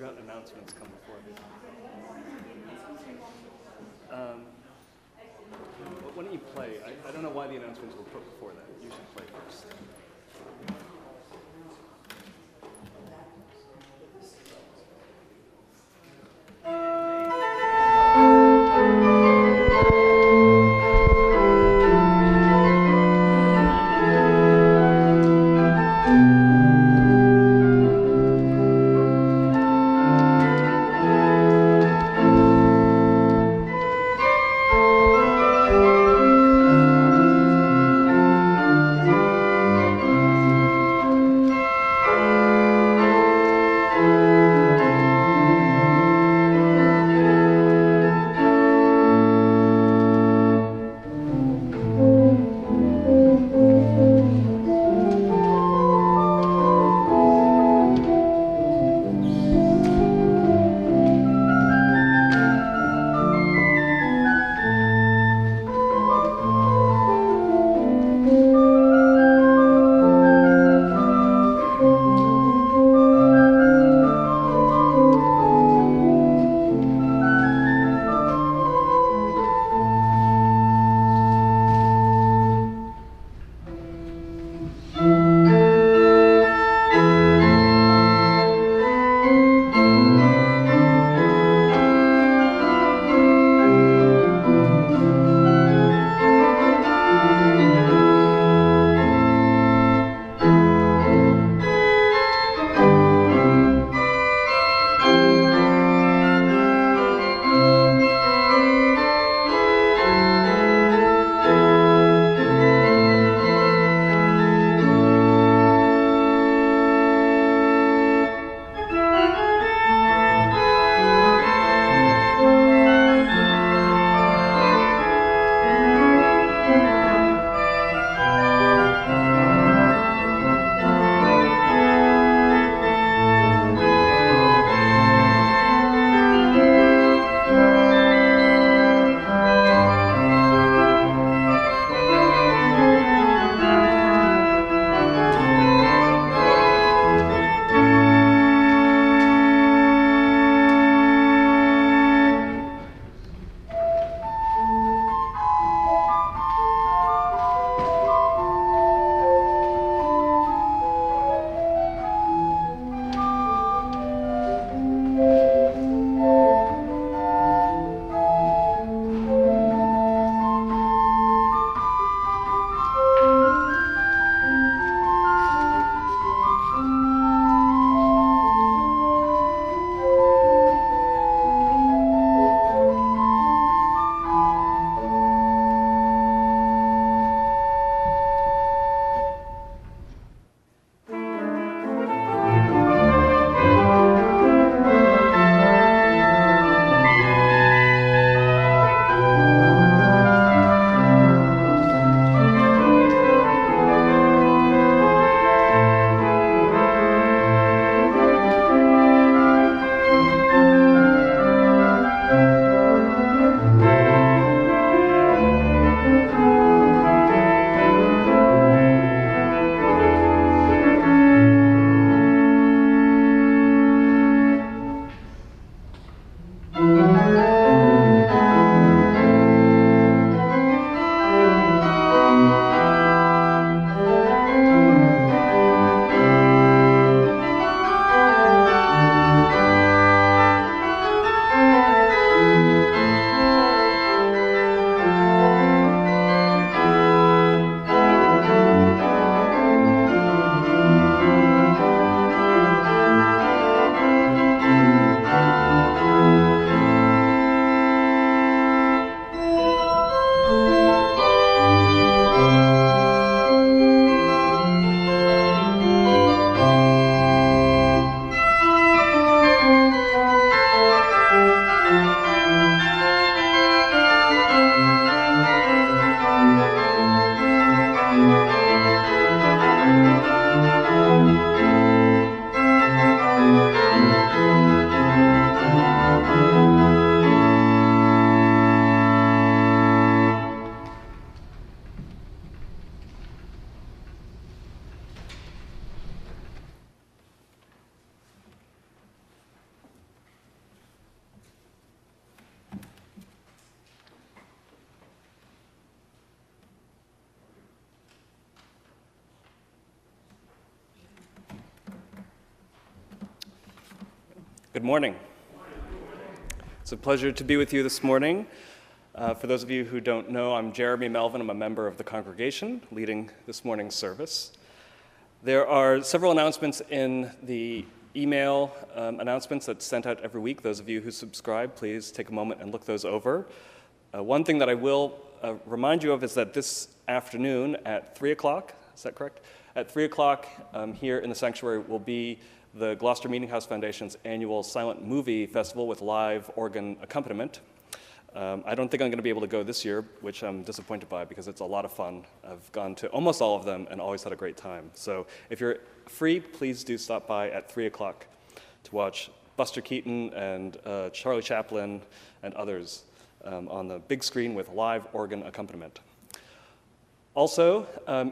forgot announcements come before this. But why don't you play? I don't know why the announcements were put before that. You should play first. Good morning. It's a pleasure to be with you this morning. For those of you who don't know, I'm Jeremy Melvin. I'm a member of the congregation leading this morning's service. There are several announcements in the email announcements that's sent out every week. Those of you who subscribe, please take a moment and look those over. One thing that I will remind you of is that this afternoon at 3 o'clock, is that correct? At 3 o'clock here in the sanctuary will be the Gloucester Meeting House Foundation's annual silent movie festival with live organ accompaniment. I don't think I'm going to be able to go this year, which I'm disappointed by because it's a lot of fun. I've gone to almost all of them and always had a great time. So if you're free, please do stop by at 3 o'clock to watch Buster Keaton and Charlie Chaplin and others on the big screen with live organ accompaniment. Also,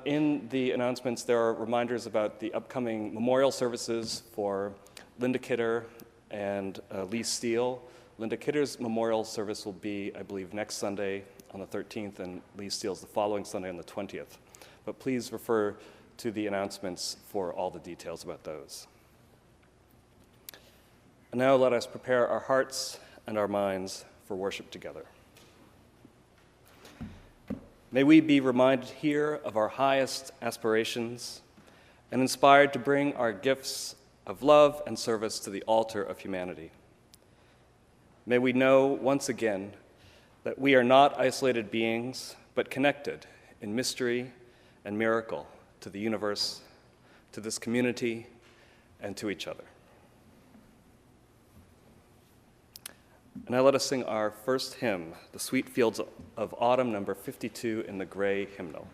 in the announcements, there are reminders about the upcoming memorial services for Linda Kidder and Lee Steele. Linda Kidder's memorial service will be, I believe, next Sunday on the 13th, and Lee Steele's the following Sunday on the 20th. But please refer to the announcements for all the details about those. And now let us prepare our hearts and our minds for worship together. May we be reminded here of our highest aspirations and inspired to bring our gifts of love and service to the altar of humanity. May we know once again that we are not isolated beings, but connected in mystery and miracle to the universe, to this community, and to each other. And now let us sing our first hymn, The Sweet Fields of Autumn, number 52 in the Gray Hymnal.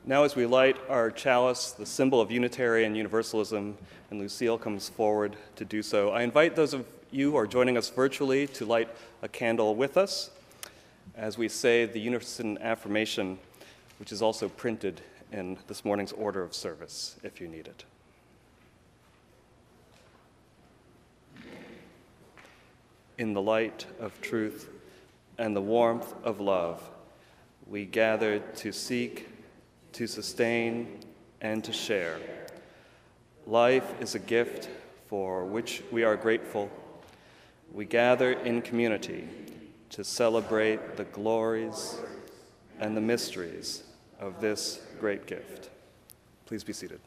Now as we light our chalice, the symbol of Unitarian Universalism, and Lucille comes forward to do so, I invite those of you who are joining us virtually to light a candle with us as we say the Unitarian affirmation, which is also printed in this morning's order of service, if you need it. In the light of truth and the warmth of love, we gather to seek, to sustain, and to share. Life is a gift for which we are grateful. We gather in community to celebrate the glories and the mysteries of this great gift. Please be seated.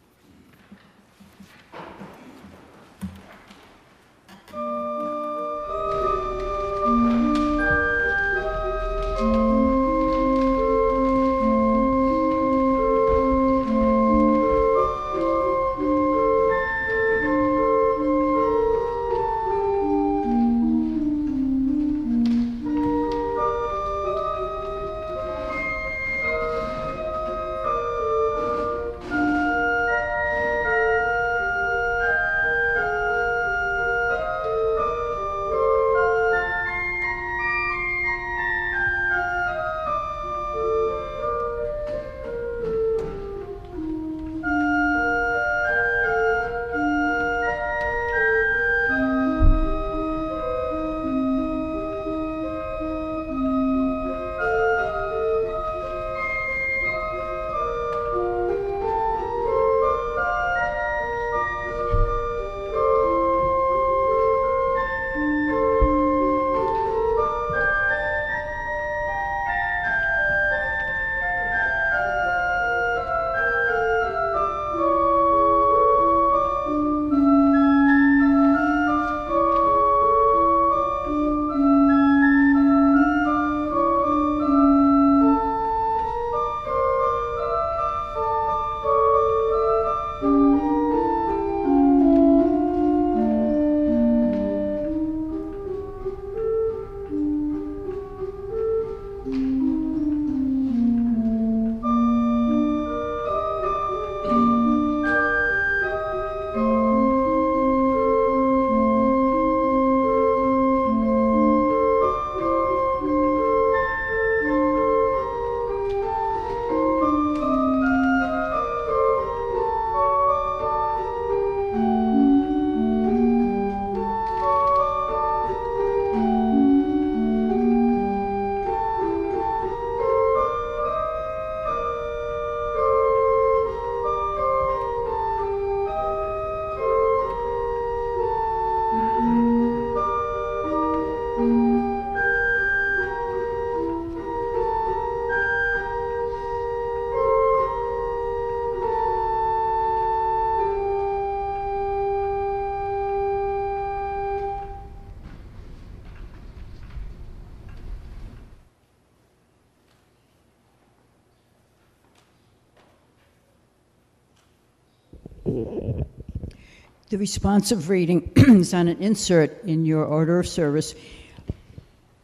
The responsive reading is on an insert in your order of service.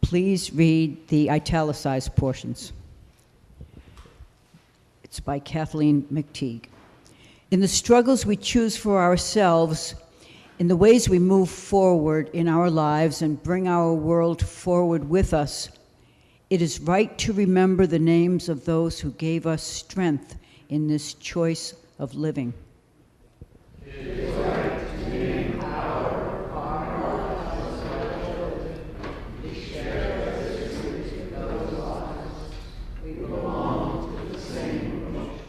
Please read the italicized portions. It's by Kathleen McTeague. In the struggles we choose for ourselves, in the ways we move forward in our lives and bring our world forward with us, it is right to remember the names of those who gave us strength in this choice of living. It is right to name our we share the history of those lives. We belong to the same emotion.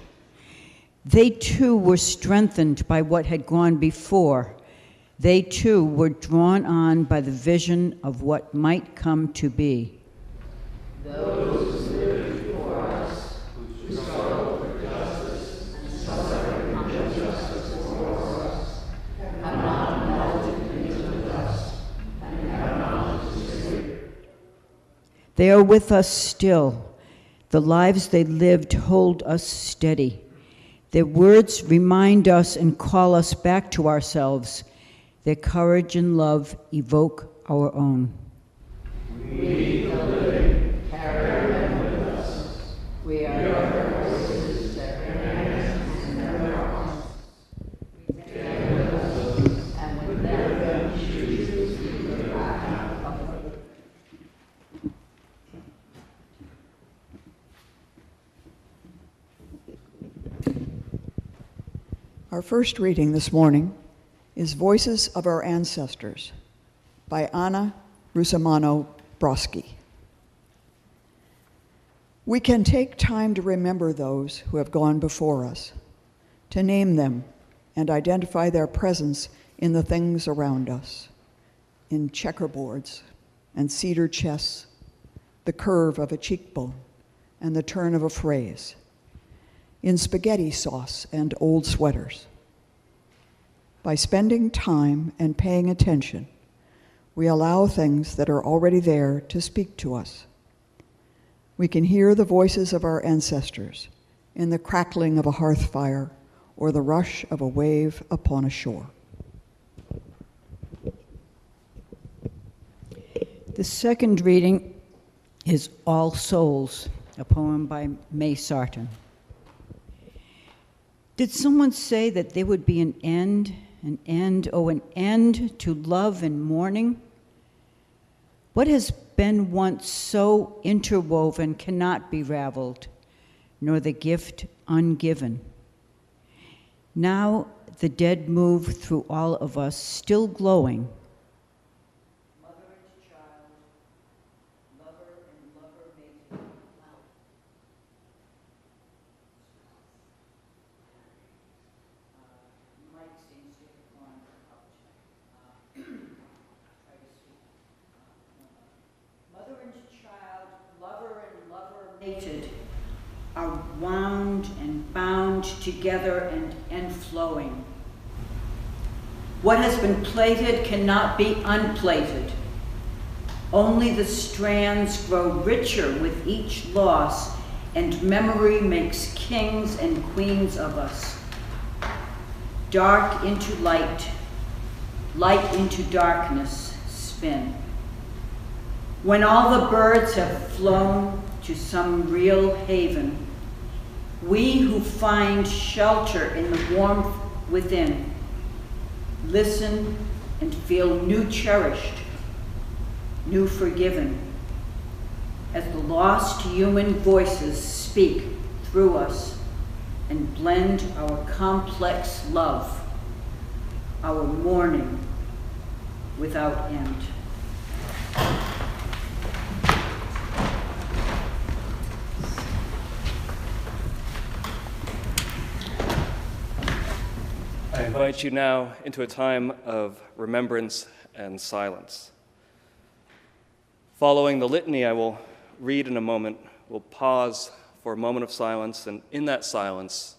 They too were strengthened by what had gone before. They too were drawn on by the vision of what might come to be. Those who lived before us, who struggled for justice and suffered injustice for us, have not melted into the dust and have not disappeared. They are with us still. The lives they lived hold us steady. Their words remind us and call us back to ourselves. Their courage and love evoke our own. We, the living, carry them with us. We are their voices, their hands, and their arms. We take them with us, and with them we choose to be the path of hope. Our first reading this morning is Voices of Our Ancestors by Anna Russomano-Broski. We can take time to remember those who have gone before us, to name them and identify their presence in the things around us, in checkerboards and cedar chests, the curve of a cheekbone and the turn of a phrase, in spaghetti sauce and old sweaters. By spending time and paying attention, we allow things that are already there to speak to us. We can hear the voices of our ancestors in the crackling of a hearth fire or the rush of a wave upon a shore. The second reading is All Souls, a poem by May Sarton. Did someone say that there would be an end to love and mourning? What has been once so interwoven cannot be raveled, nor the gift ungiven. Now the dead move through all of us, still glowing. Mother and child, lover and lover mated. Mike seems to have gone out. Mother and child, lover and lover mated, are wound and bound together and flowing. What has been plaited cannot be unplaited. Only the strands grow richer with each loss, and memory makes kings and queens of us. Dark into light, light into darkness spin. When all the birds have flown to some real haven, we who find shelter in the warmth within, listen and feel new cherished, new forgiven, as the lost human voices speak through us and blend our complex love, our mourning without end. I invite you now into a time of remembrance and silence. Following the litany I will read in a moment, we'll pause for a moment of silence, and in that silence,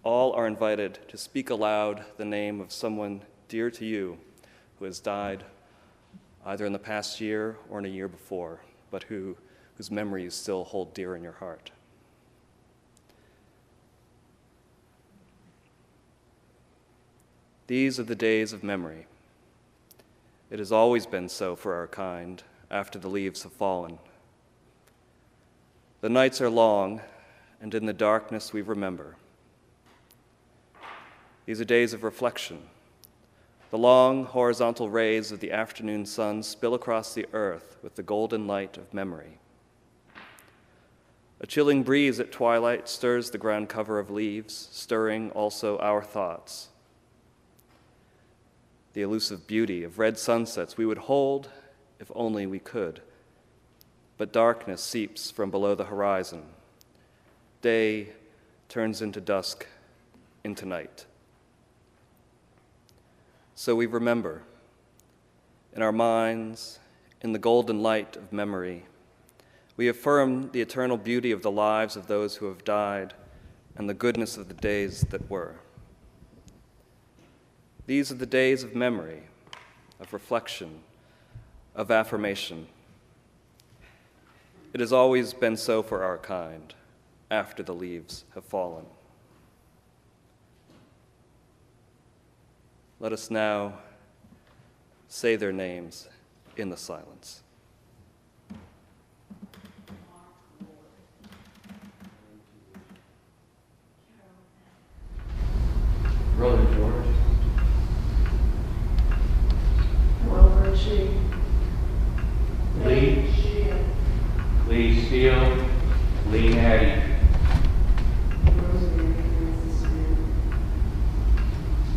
all are invited to speak aloud the name of someone dear to you who has died either in the past year or in a year before, but whose memory you still hold dear in your heart. These are the days of memory. It has always been so for our kind after the leaves have fallen. The nights are long, and in the darkness we remember. These are days of reflection. The long horizontal rays of the afternoon sun spill across the earth with the golden light of memory. A chilling breeze at twilight stirs the ground cover of leaves, stirring also our thoughts. The elusive beauty of red sunsets we would hold if only we could. But darkness seeps from below the horizon. Day turns into dusk, into night. So we remember, in our minds, in the golden light of memory, we affirm the eternal beauty of the lives of those who have died and the goodness of the days that were. These are the days of memory, of reflection, of affirmation. It has always been so for our kind, after the leaves have fallen. Let us now say their names in the silence. Brother George. Wilbur G. Lee Steele. Lee Hattie.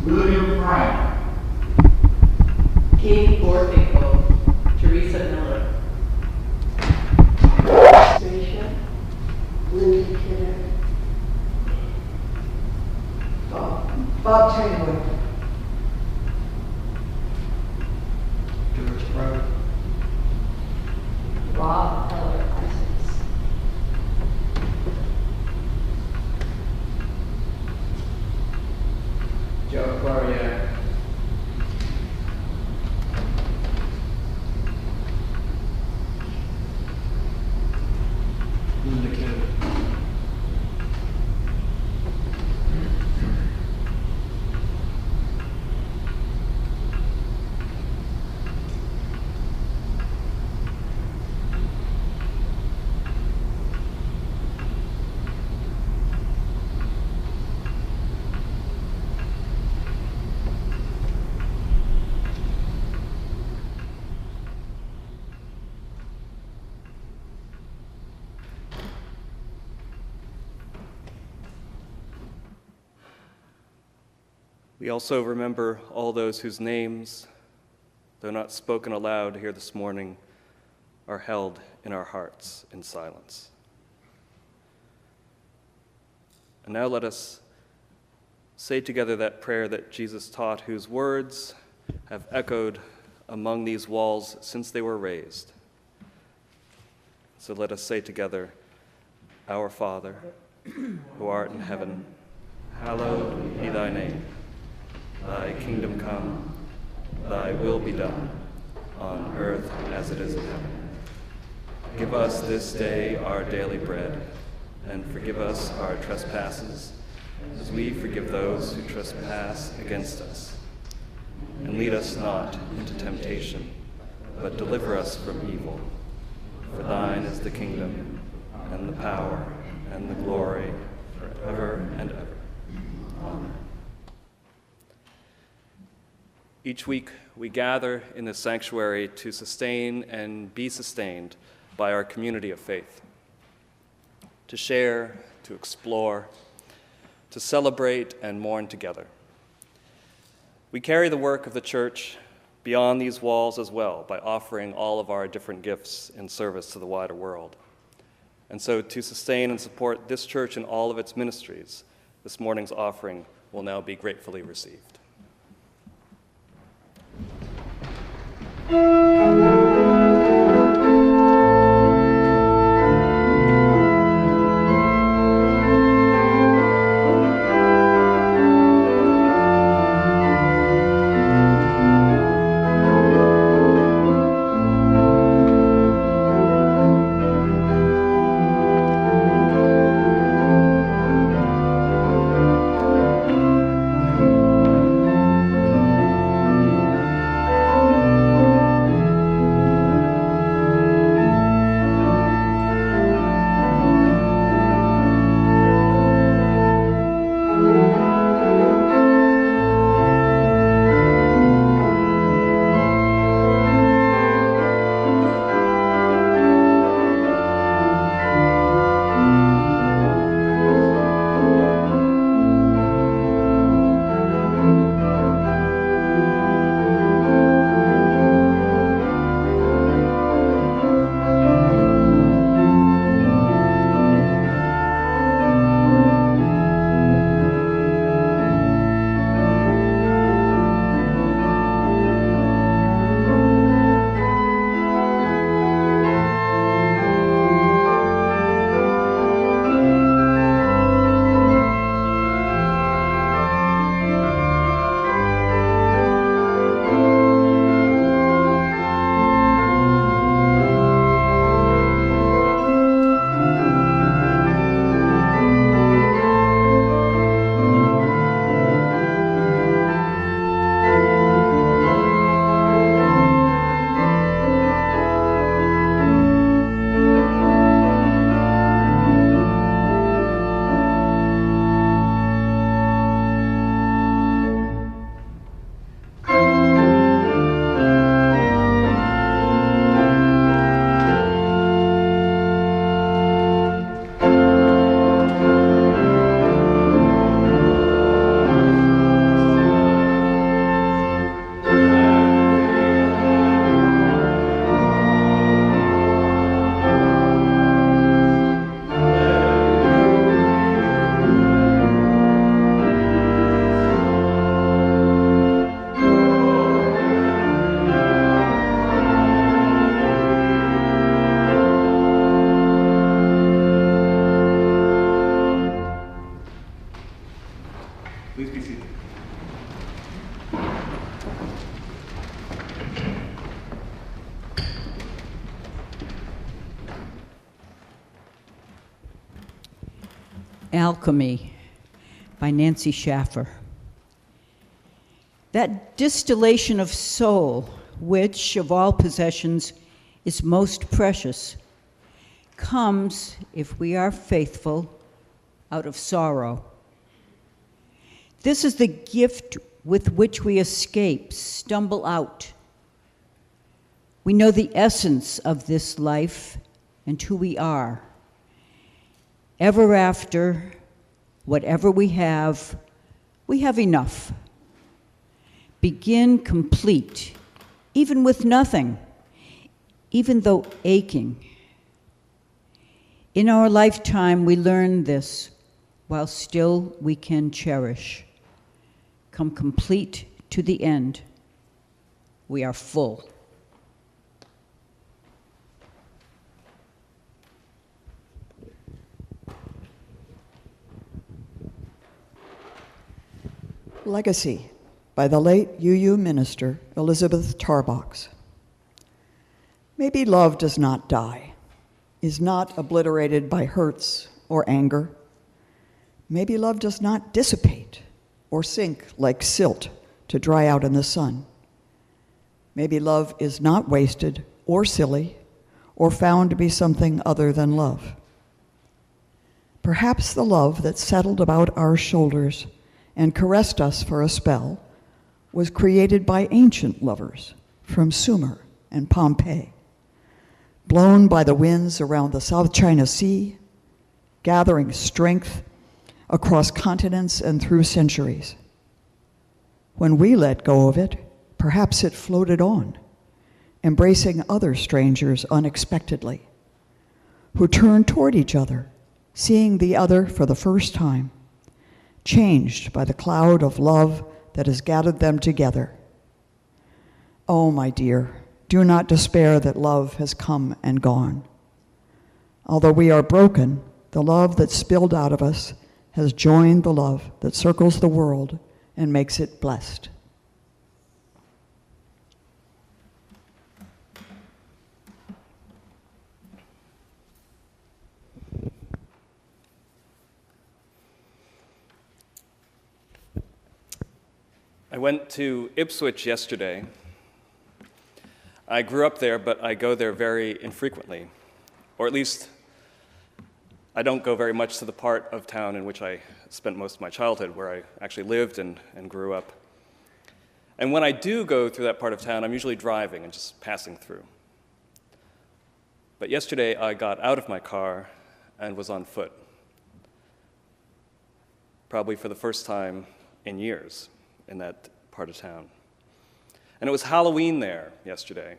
William Frank. Katie Borfico. Teresa Miller. Stacia. Linda Kidder. Bob Taylor. George Brother. Rob Heller Isaacs. We also remember all those whose names, though not spoken aloud here this morning, are held in our hearts in silence. And now let us say together that prayer that Jesus taught, whose words have echoed among these walls since they were raised. So let us say together, Our Father, who art in heaven, hallowed be thy name. Thy kingdom come, thy will be done, on earth as it is in heaven. Give us this day our daily bread, and forgive us our trespasses, as we forgive those who trespass against us. And lead us not into temptation, but deliver us from evil. For thine is the kingdom, and the power, and the glory, forever and ever. Amen. Each week we gather in the sanctuary to sustain and be sustained by our community of faith, to share, to explore, to celebrate and mourn together. We carry the work of the church beyond these walls as well by offering all of our different gifts in service to the wider world. And so to sustain and support this church in all of its ministries, this morning's offering will now be gratefully received. Please be seated. Alchemy by Nancy Schaffer. That distillation of soul, which of all possessions is most precious, comes, if we are faithful, out of sorrow. This is the gift with which we escape, stumble out. We know the essence of this life and who we are. Ever after, whatever we have enough. begin complete, even with nothing, even though aching. In our lifetime, we learn this, while still we can cherish. Come complete to the end. We are full. Legacy by the late UU minister Elizabeth Tarbox. Maybe love does not die, is not obliterated by hurts or anger. Maybe love does not dissipate or sink like silt to dry out in the sun. Maybe love is not wasted or silly or found to be something other than love. Perhaps the love that settled about our shoulders and caressed us for a spell was created by ancient lovers from Sumer and Pompeii, blown by the winds around the South China Sea, gathering strength across continents and through centuries. When we let go of it, perhaps it floated on, embracing other strangers unexpectedly, who turned toward each other, seeing the other for the first time, changed by the cloud of love that has gathered them together. Oh, my dear, do not despair that love has come and gone. Although we are broken, the love that spilled out of us has joined the love that circles the world and makes it blessed. I went to Ipswich yesterday. I grew up there, but I go there very infrequently, or at least I don't go very much to the part of town in which I spent most of my childhood, where I actually lived and grew up. And when I do go through that part of town, I'm usually driving and just passing through. But yesterday I got out of my car and was on foot, probably for the first time in years in that part of town. And it was Halloween there yesterday.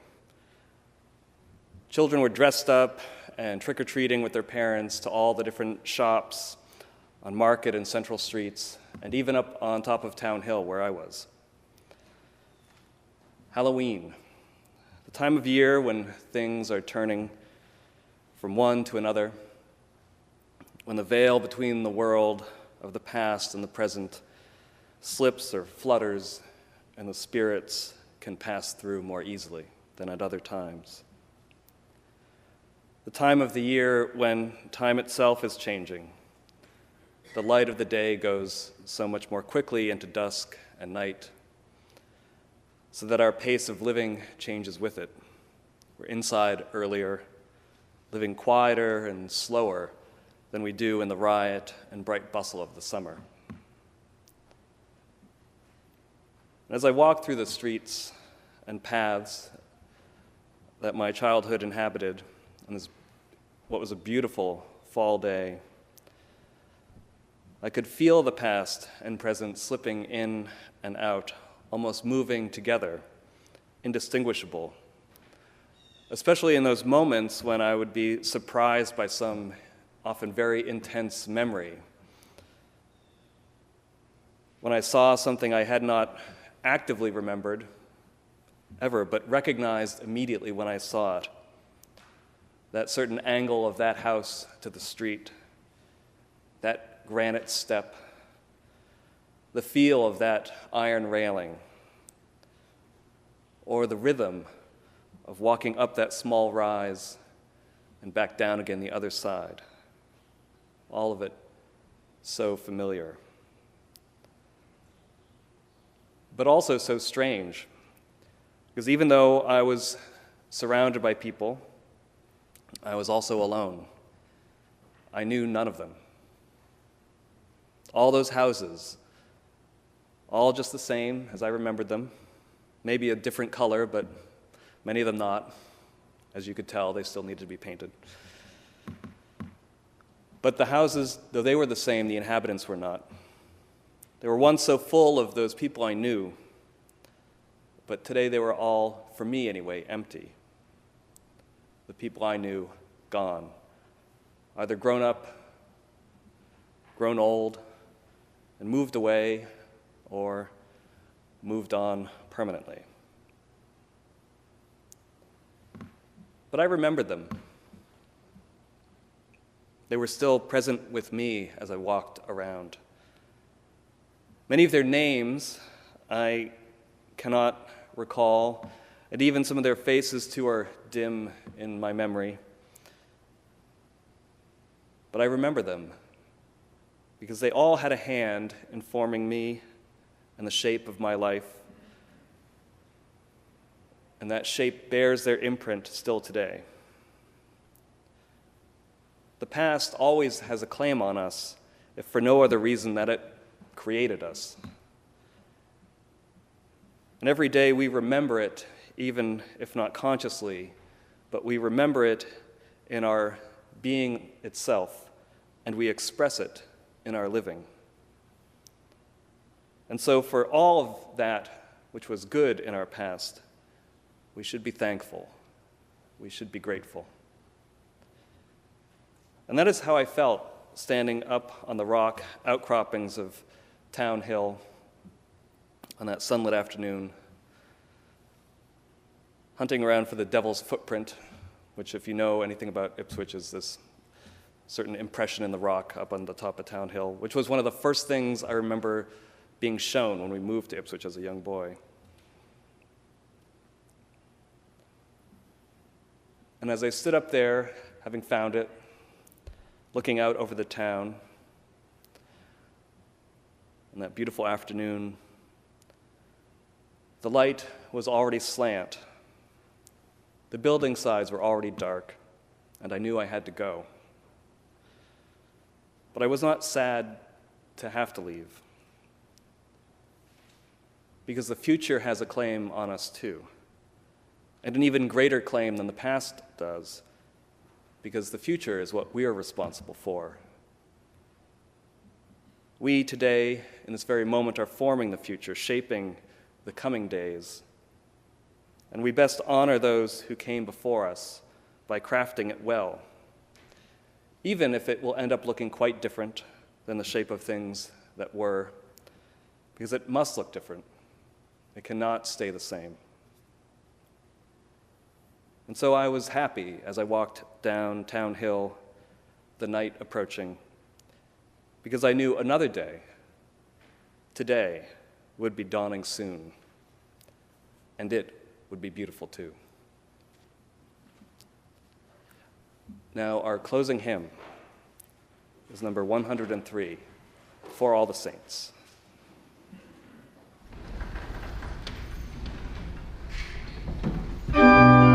Children were dressed up and trick-or-treating with their parents to all the different shops on Market and Central Streets, and even up on top of Town Hill where I was. Halloween, the time of year when things are turning from one to another, when the veil between the world of the past and the present slips or flutters, and the spirits can pass through more easily than at other times. The time of the year when time itself is changing. The light of the day goes so much more quickly into dusk and night, so that our pace of living changes with it. We're inside earlier, living quieter and slower than we do in the riot and bright bustle of the summer. As I walk through the streets and paths that my childhood inhabited on this, what was a beautiful fall day, I could feel the past and present slipping in and out, almost moving together, indistinguishable, especially in those moments when I would be surprised by some often very intense memory. When I saw something I had not actively remembered ever, but recognized immediately when I saw it. That certain angle of that house to the street, that granite step, the feel of that iron railing, or the rhythm of walking up that small rise and back down again the other side. All of it so familiar. But also so strange, because even though I was surrounded by people, I was also alone. I knew none of them. All those houses, all just the same as I remembered them, maybe a different color, but many of them not. As you could tell, they still needed to be painted. But the houses, though they were the same, the inhabitants were not. They were once so full of those people I knew, but today they were all, for me anyway, empty. The people I knew, gone. Either grown up, grown old, and moved away, or moved on permanently. But I remembered them. They were still present with me as I walked around. Many of their names I cannot recall, and even some of their faces too are dim in my memory. But I remember them because they all had a hand in forming me and the shape of my life. And that shape bears their imprint still today. The past always has a claim on us, if for no other reason that it created us. And every day we remember it, even if not consciously, but we remember it in our being itself, and we express it in our living. And so for all of that which was good in our past, we should be thankful. We should be grateful. And that is how I felt standing up on the rock outcroppings of Town Hill on that sunlit afternoon, hunting around for the devil's footprint, which, if you know anything about Ipswich, is this certain impression in the rock up on the top of Town Hill, which was one of the first things I remember being shown when we moved to Ipswich as a young boy. And as I stood up there, having found it, looking out over the town, on that beautiful afternoon, the light was already slant. The building sides were already dark, and I knew I had to go. But I was not sad to have to leave, because the future has a claim on us too, and an even greater claim than the past does, because the future is what we are responsible for. We today, in this very moment, are forming the future, shaping the coming days. And we best honor those who came before us by crafting it well, even if it will end up looking quite different than the shape of things that were, because it must look different. It cannot stay the same. And so I was happy as I walked down Town Hill, the night approaching, because I knew another day, today, would be dawning soon, and it would be beautiful too. Now, our closing hymn is number 103, For All the Saints. Oh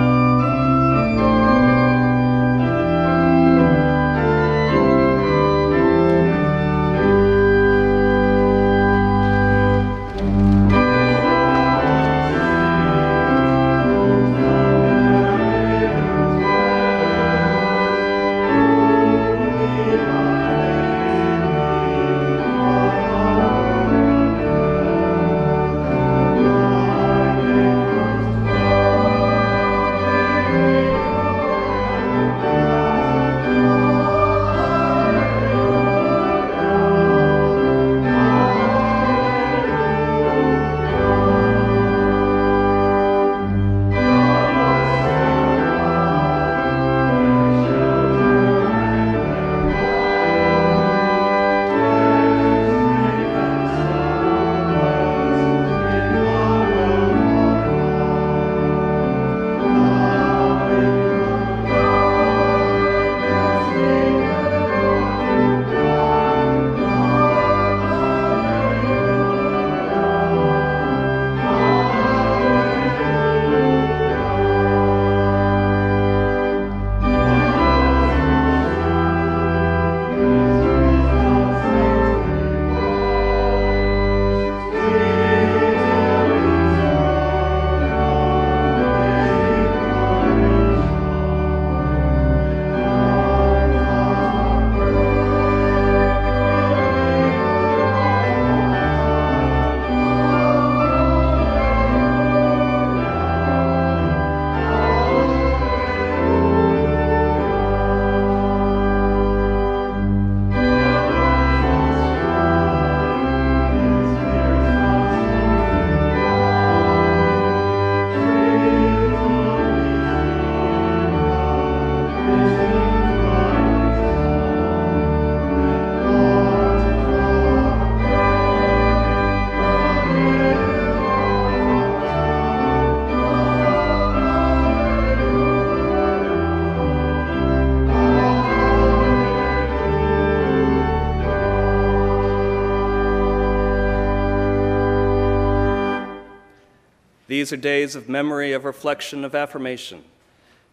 These are days of memory, of reflection, of affirmation.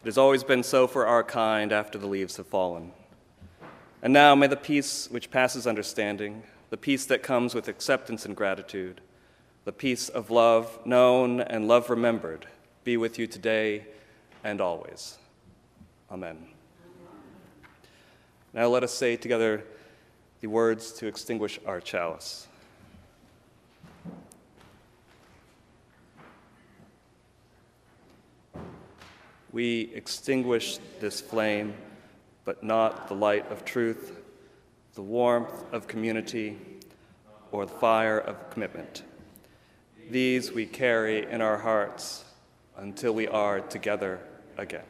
It has always been so for our kind after the leaves have fallen. And now may the peace which passes understanding, the peace that comes with acceptance and gratitude, the peace of love known and love remembered, be with you today and always. Amen. Now let us say together the words to extinguish our chalice. We extinguish this flame, but not the light of truth, the warmth of community, or the fire of commitment. These we carry in our hearts until we are together again.